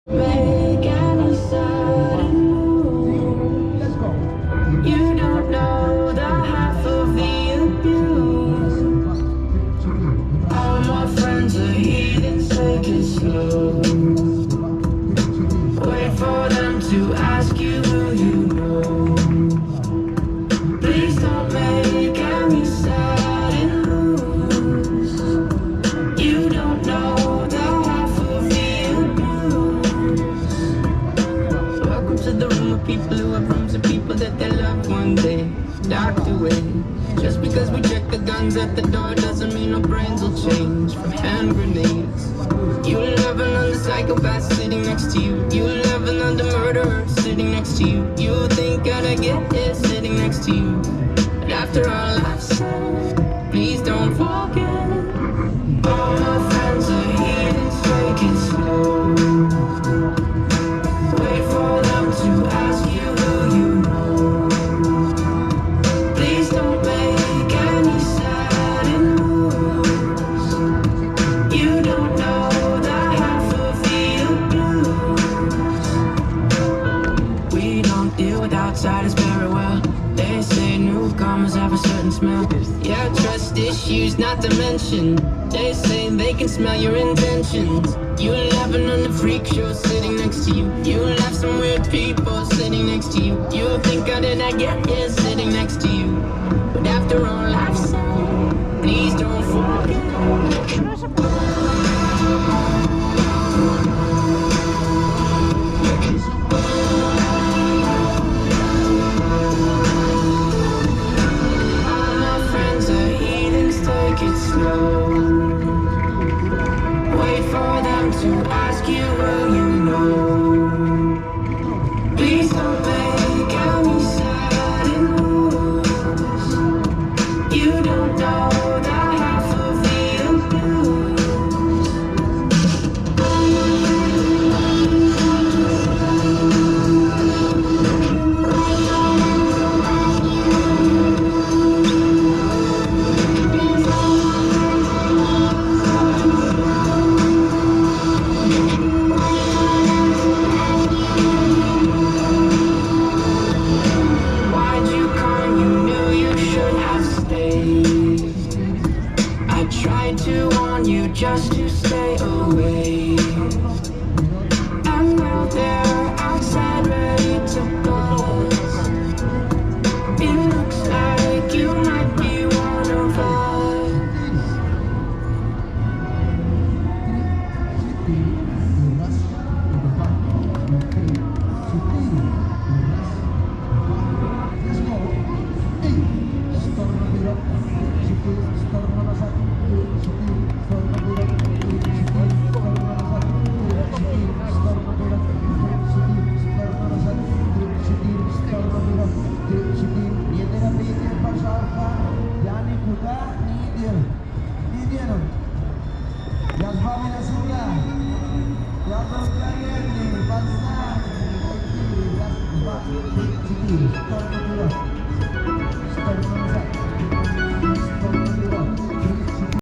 Make any sudden move. You don't know the half of the abuse. All my friends are heathens, take it slow. Wait for them to ask you who you know. Please don't make any sudden moves. You don't know the half of the abuse. Welcome to the room of people who have rooms of people that they love one day docked away. Just because we check the guns at the door doesn't mean our brains will change from hand grenades. You'll love another psychopath sitting next to you. You'll love another murderer sitting next to you. You'll think I'd get it sitting next to you. But after all I've said, please don't forget. All my friends are heathens, take it slow. Wait for them to ask you who you know. Please don't make any sudden moves. You don't know the half of the abuse. We don't deal with outsiders very well. They say newcomers have a certain smell. Yeah, trust issues not to mention. They say they can smell your intentions. You'll have another freak show sitting next to you. You'll have some weird people sitting next to you. You'll think how did I get here sitting next to you. But after all I've said, please don't forget. All my friends are heathens, take it slow. Wait for them to ask you who you know. Please don't make any sudden moves. You don't know the half of the abuse. Why'd you come? You knew you should have stayed. I tried to warn you just to stay away. And now they're outside ready to bust. It looks like you might be one of us. Я з вами на земля. Я до України, пацан. Раз, два, три, четыре. Сторону вперед. Сторону назад.